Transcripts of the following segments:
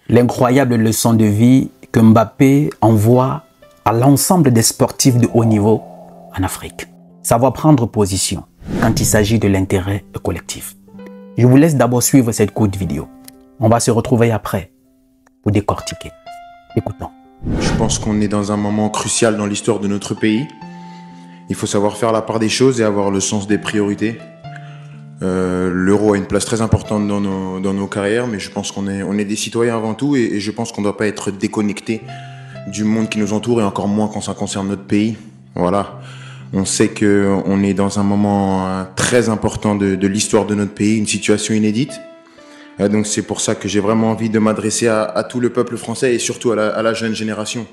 l'incroyable leçon de vie que Mbappé envoie à l'ensemble des sportifs de haut niveau en Afrique. Savoir prendre position quand il s'agit de l'intérêt collectif. Je vous laisse d'abord suivre cette courte vidéo. On va se retrouver après pour décortiquer. Écoutons. Je pense qu'on est dans un moment crucial dans l'histoire de notre pays. Il faut savoir faire la part des choses et avoir le sens des priorités. L'euro a une place très importante dans nos carrières, mais je pense qu'on est des citoyens avant tout et je pense qu'on ne doit pas être déconnecté du monde qui nous entoure et encore moins quand ça concerne notre pays. Voilà. On sait qu'on est dans un moment très important de l'histoire de notre pays, une situation inédite. Donc c'est pour ça que j'ai vraiment envie de m'adresser à tout le peuple français et surtout à la jeune génération.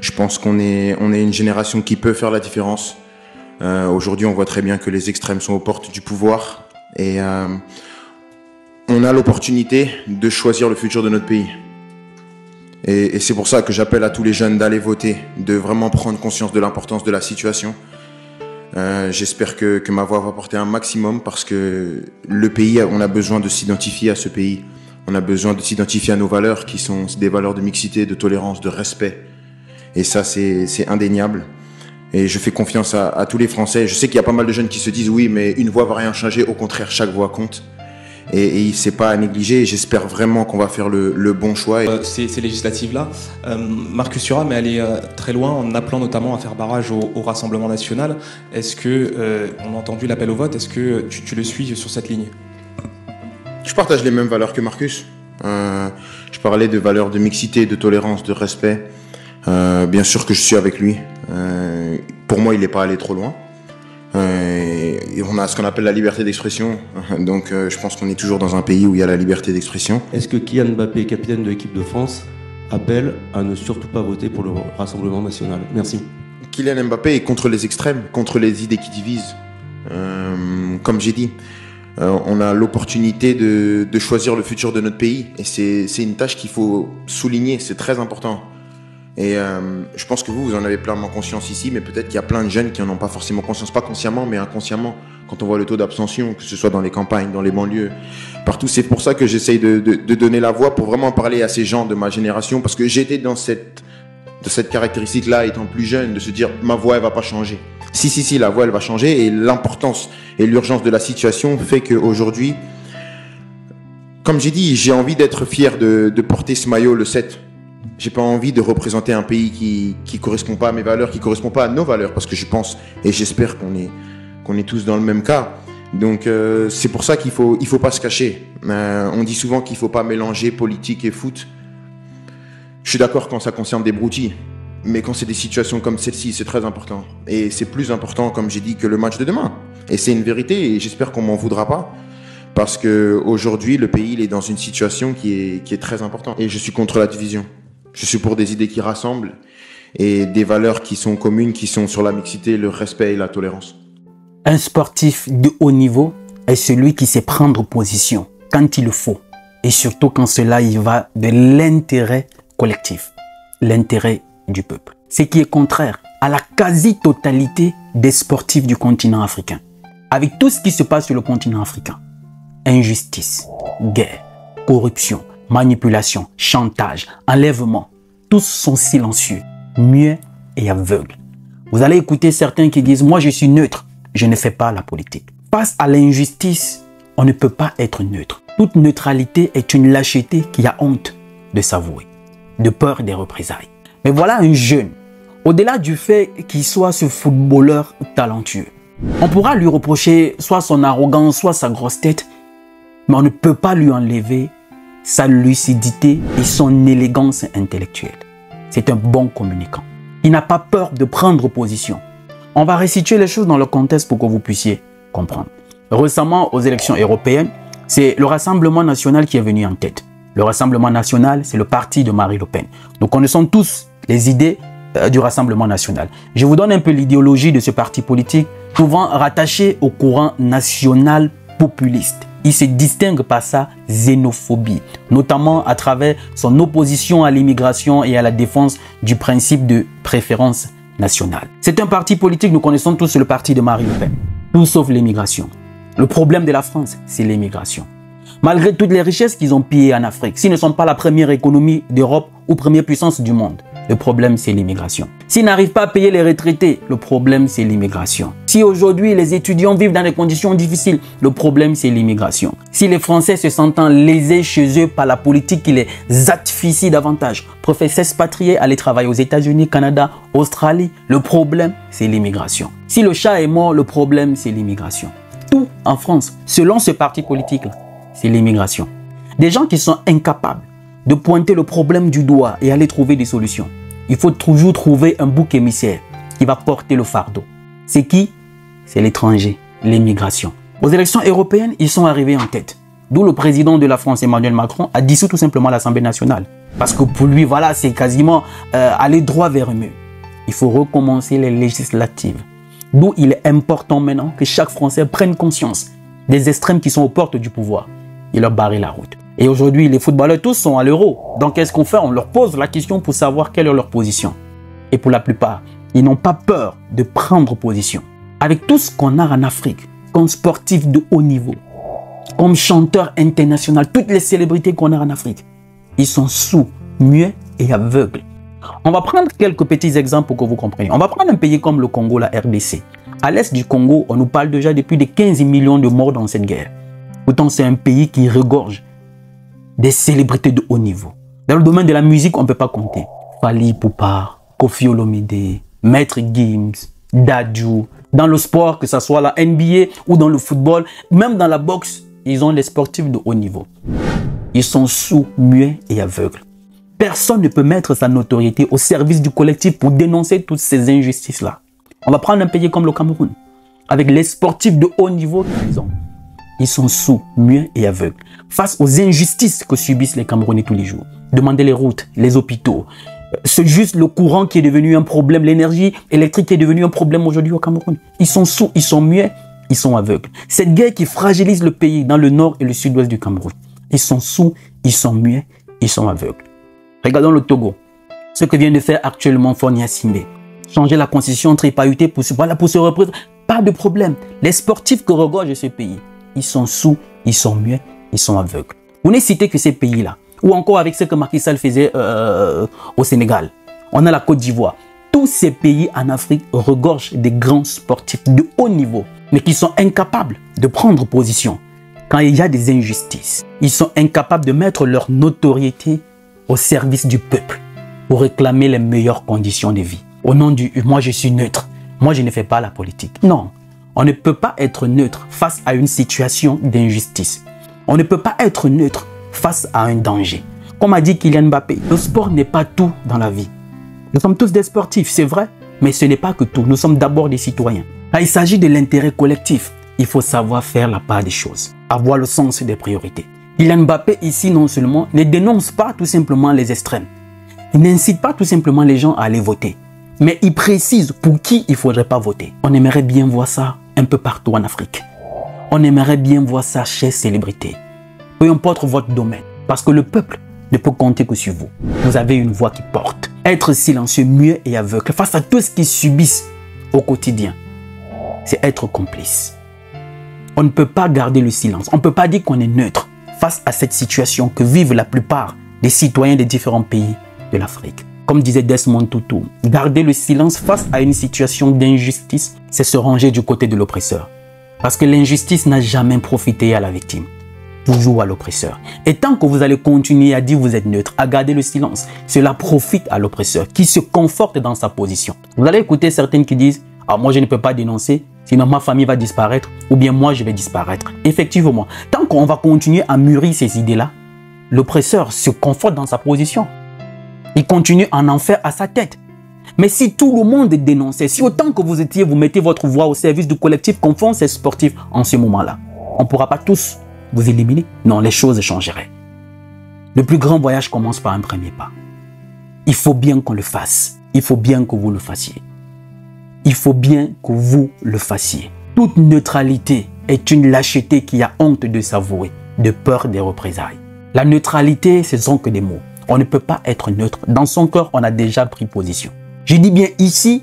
Je pense qu'on est une génération qui peut faire la différence. Aujourd'hui, on voit très bien que les extrêmes sont aux portes du pouvoir et on a l'opportunité de choisir le futur de notre pays. Et c'est pour ça que j'appelle à tous les jeunes d'aller voter, de vraiment prendre conscience de l'importance de la situation. J'espère que ma voix va porter un maximum parce que le pays, on a besoin de s'identifier à ce pays. On a besoin de s'identifier à nos valeurs qui sont des valeurs de mixité, de tolérance, de respect. Et ça, c'est indéniable. Et je fais confiance à tous les Français. Je sais qu'il y a pas mal de jeunes qui se disent oui, mais une voix va rien changer. Au contraire, chaque voix compte. Et c'est pas à négliger. J'espère vraiment qu'on va faire le bon choix. Ces législatives-là, Marcus Thuram est allé très loin en appelant notamment à faire barrage au Rassemblement national. Est-ce que, on a entendu l'appel au vote, est-ce que tu le suis sur cette ligne? Je partage les mêmes valeurs que Marcus. Je parlais de valeurs de mixité, de tolérance, de respect. Bien sûr que je suis avec lui. Pour moi, il n'est pas allé trop loin. Et on a ce qu'on appelle la liberté d'expression. Donc je pense qu'on est toujours dans un pays où il y a la liberté d'expression. Est-ce que Kylian Mbappé, capitaine de l'équipe de France, appelle à ne surtout pas voter pour le Rassemblement national? Merci. Kylian Mbappé est contre les extrêmes, contre les idées qui divisent. Comme j'ai dit, on a l'opportunité de choisir le futur de notre pays. Et c'est une tâche qu'il faut souligner, c'est très important. Et je pense que vous en avez pleinement conscience ici, mais peut-être qu'il y a plein de jeunes qui n'en ont pas forcément conscience, pas consciemment, mais inconsciemment, quand on voit le taux d'abstention, que ce soit dans les campagnes, dans les banlieues, partout. C'est pour ça que j'essaye de donner la voix pour vraiment parler à ces gens de ma génération, parce que j'étais dans cette caractéristique-là, étant plus jeune, de se dire ma voix, elle va pas changer. Si, la voix, elle va changer, et l'importance et l'urgence de la situation fait qu'aujourd'hui, comme j'ai dit, j'ai envie d'être fier de porter ce maillot le 7. J'ai pas envie de représenter un pays qui correspond pas à mes valeurs, qui correspond pas à nos valeurs, parce que je pense et j'espère qu'on est tous dans le même cas. Donc c'est pour ça qu'il faut pas se cacher. On dit souvent qu'il faut pas mélanger politique et foot. Je suis d'accord quand ça concerne des broutilles, mais quand c'est des situations comme celle-ci, c'est très important. Et c'est plus important, comme j'ai dit, que le match de demain. Et c'est une vérité, et j'espère qu'on m'en voudra pas. Parce que aujourd'hui, le pays il est dans une situation qui est très importante. Et je suis contre la division. Je suis pour des idées qui rassemblent et des valeurs qui sont communes, qui sont sur la mixité, le respect et la tolérance. Un sportif de haut niveau est celui qui sait prendre position quand il le faut et surtout quand cela y va de l'intérêt collectif, l'intérêt du peuple. Ce qui est contraire à la quasi-totalité des sportifs du continent africain. Avec tout ce qui se passe sur le continent africain, injustice, guerre, corruption, manipulation, chantage, enlèvement, tous sont silencieux, muets et aveugles. Vous allez écouter certains qui disent « Moi, je suis neutre, je ne fais pas la politique ». Face à l'injustice, on ne peut pas être neutre. Toute neutralité est une lâcheté qui a honte de s'avouer, de peur des représailles. Mais voilà un jeune, au-delà du fait qu'il soit ce footballeur talentueux. On pourra lui reprocher soit son arrogance, soit sa grosse tête, mais on ne peut pas lui enlever sa lucidité et son élégance intellectuelle. C'est un bon communicant. Il n'a pas peur de prendre position. On va resituer les choses dans le contexte pour que vous puissiez comprendre. Récemment, aux élections européennes, c'est le Rassemblement national qui est venu en tête. Le Rassemblement national, c'est le parti de Marine Le Pen. Nous connaissons tous les idées du Rassemblement national. Je vous donne un peu l'idéologie de ce parti politique, souvent rattaché au courant national populiste. Il se distingue par sa xénophobie, notamment à travers son opposition à l'immigration et à la défense du principe de préférence nationale. C'est un parti politique, nous connaissons tous le parti de Marine Le Pen, tout sauf l'immigration. Le problème de la France, c'est l'immigration. Malgré toutes les richesses qu'ils ont pillées en Afrique, s'ils ne sont pas la première économie d'Europe ou première puissance du monde, le problème c'est l'immigration. S'ils n'arrivent pas à payer les retraités, le problème c'est l'immigration. Si aujourd'hui les étudiants vivent dans des conditions difficiles, le problème c'est l'immigration. Si les Français se sentent lésés chez eux par la politique qui les asphyxie davantage, préfèrent s'expatrier, aller travailler aux États-Unis, Canada, Australie, le problème c'est l'immigration. Si le chat est mort, le problème c'est l'immigration. Tout en France, selon ce parti politique-là, c'est l'immigration. Des gens qui sont incapables de pointer le problème du doigt et aller trouver des solutions. Il faut toujours trouver un bouc émissaire qui va porter le fardeau. C'est qui? C'est l'étranger, l'immigration. Aux élections européennes, ils sont arrivés en tête. D'où le président de la France, Emmanuel Macron, a dissous tout simplement l'Assemblée nationale. Parce que pour lui, voilà, c'est quasiment aller droit vers eux. Il faut recommencer les législatives. D'où il est important maintenant que chaque Français prenne conscience des extrêmes qui sont aux portes du pouvoir et leur barrer la route. Et aujourd'hui, les footballeurs tous sont à l'euro. Donc, qu'est-ce qu'on fait? On leur pose la question pour savoir quelle est leur position. Et pour la plupart, ils n'ont pas peur de prendre position. Avec tout ce qu'on a en Afrique, comme sportifs de haut niveau, comme chanteurs internationaux, toutes les célébrités qu'on a en Afrique, ils sont sourds, muets et aveugles. On va prendre quelques petits exemples pour que vous compreniez. On va prendre un pays comme le Congo, la RDC. À l'est du Congo, on nous parle déjà depuis de 15 millions de morts dans cette guerre. Pourtant, c'est un pays qui regorge des célébrités de haut niveau. Dans le domaine de la musique, on ne peut pas compter. Fally Ipupa, Koffi Olomide, Maître Gims, Dadju. Dans le sport, que ce soit la NBA ou dans le football, même dans la boxe, ils ont des sportifs de haut niveau. Ils sont sourds, muets et aveugles. Personne ne peut mettre sa notoriété au service du collectif pour dénoncer toutes ces injustices-là. On va prendre un pays comme le Cameroun, avec les sportifs de haut niveau qu'ils ont. Ils sont sourds, muets et aveugles. Face aux injustices que subissent les Camerounais tous les jours. Demandez les routes, les hôpitaux. C'est juste le courant qui est devenu un problème. L'énergie électrique qui est devenue un problème aujourd'hui au Cameroun. Ils sont sourds, ils sont muets, ils sont aveugles. Cette guerre qui fragilise le pays dans le nord et le sud-ouest du Cameroun. Ils sont sourds, ils sont muets, ils sont aveugles. Regardons le Togo. Ce que vient de faire actuellement Fonia Simbe. Changer la constitution tripartite pour se représenter. Pas de problème. Les sportifs que regorge ce pays, ils sont sourds, ils sont muets, ils sont aveugles. Vous ne citez que ces pays-là. Ou encore avec ce que Macky Sall faisait au Sénégal. On a la Côte d'Ivoire. Tous ces pays en Afrique regorgent des grands sportifs de haut niveau, mais qui sont incapables de prendre position quand il y a des injustices. Ils sont incapables de mettre leur notoriété au service du peuple pour réclamer les meilleures conditions de vie. Au nom du « moi je suis neutre », moi je ne fais pas la politique. Non, on ne peut pas être neutre face à une situation d'injustice. On ne peut pas être neutre face à un danger. Comme a dit Kylian Mbappé, le sport n'est pas tout dans la vie. Nous sommes tous des sportifs, c'est vrai, mais ce n'est pas que tout. Nous sommes d'abord des citoyens. Quand il s'agit de l'intérêt collectif, il faut savoir faire la part des choses, avoir le sens des priorités. Kylian Mbappé ici non seulement ne dénonce pas tout simplement les extrêmes, il n'incite pas tout simplement les gens à aller voter, mais il précise pour qui il ne faudrait pas voter. On aimerait bien voir ça un peu partout en Afrique. On aimerait bien voir ça chez célébrités. Peu importe votre domaine, parce que le peuple ne peut compter que sur vous. Vous avez une voix qui porte. Être silencieux, muet et aveugle face à tout ce qu'ils subissent au quotidien, c'est être complice. On ne peut pas garder le silence. On ne peut pas dire qu'on est neutre face à cette situation que vivent la plupart des citoyens des différents pays de l'Afrique. Comme disait Desmond Tutu, garder le silence face à une situation d'injustice, c'est se ranger du côté de l'oppresseur. Parce que l'injustice n'a jamais profité à la victime, toujours à l'oppresseur. Et tant que vous allez continuer à dire que vous êtes neutre, à garder le silence, cela profite à l'oppresseur qui se conforte dans sa position. Vous allez écouter certaines qui disent « Ah, moi je ne peux pas dénoncer, sinon ma famille va disparaître ou bien moi je vais disparaître. » Effectivement, tant qu'on va continuer à mûrir ces idées-là, l'oppresseur se conforte dans sa position. Il continue à en faire à sa tête. Mais si tout le monde dénonçait, si autant que vous étiez, vous mettez votre voix au service du collectif comme font ces sportifs en ce moment-là, on ne pourra pas tous vous éliminer. Non, les choses changeraient. Le plus grand voyage commence par un premier pas. Il faut bien qu'on le fasse. Il faut bien que vous le fassiez. Il faut bien que vous le fassiez. Toute neutralité est une lâcheté qui a honte de s'avouer, de peur des représailles. La neutralité, ce sont que des mots. On ne peut pas être neutre. Dans son cœur, on a déjà pris position. Je dis bien ici,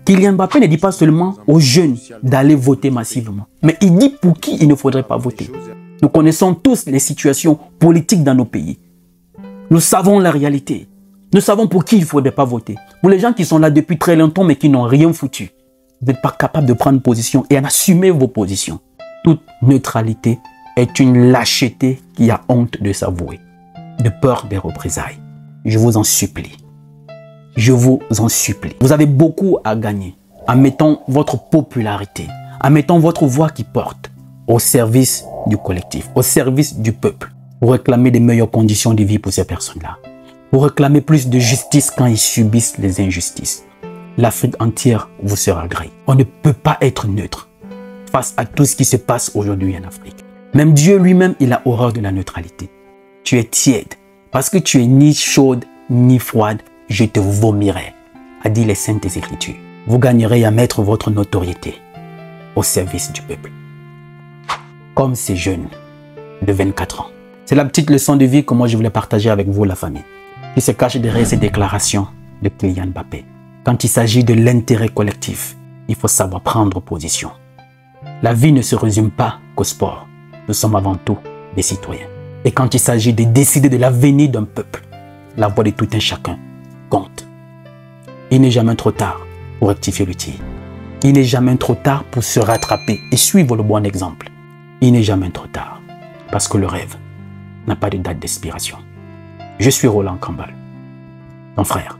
Kylian Mbappé ne dit pas seulement aux jeunes d'aller voter massivement, mais il dit pour qui il ne faudrait pas voter. Nous connaissons tous les situations politiques dans nos pays. Nous savons la réalité. Nous savons pour qui il ne faudrait pas voter. Pour les gens qui sont là depuis très longtemps mais qui n'ont rien foutu. Vous n'êtes pas capable de prendre position et d'assumer vos positions. Toute neutralité est une lâcheté qui a honte de s'avouer. De peur des représailles. Je vous en supplie. Je vous en supplie. Vous avez beaucoup à gagner en mettant votre popularité, en mettant votre voix qui porte au service du collectif, au service du peuple, pour réclamer des meilleures conditions de vie pour ces personnes-là, pour réclamer plus de justice quand ils subissent les injustices. L'Afrique entière vous sera gré. On ne peut pas être neutre face à tout ce qui se passe aujourd'hui en Afrique. Même Dieu lui-même, il a horreur de la neutralité. Tu es tiède, parce que tu es ni chaude ni froide, je te vomirai, a dit les Saintes Écritures. Vous gagnerez à mettre votre notoriété au service du peuple. Comme ces jeunes de 24 ans. C'est la petite leçon de vie que moi je voulais partager avec vous, la famille, qui se cache derrière ces déclarations de Kylian Mbappé. Quand il s'agit de l'intérêt collectif, il faut savoir prendre position. La vie ne se résume pas qu'au sport. Nous sommes avant tout des citoyens. Et quand il s'agit de décider de l'avenir d'un peuple, la voix de tout un chacun compte. Il n'est jamais trop tard pour rectifier le tir. Il n'est jamais trop tard pour se rattraper et suivre le bon exemple. Il n'est jamais trop tard parce que le rêve n'a pas de date d'expiration. Je suis Roland Kambal, ton frère.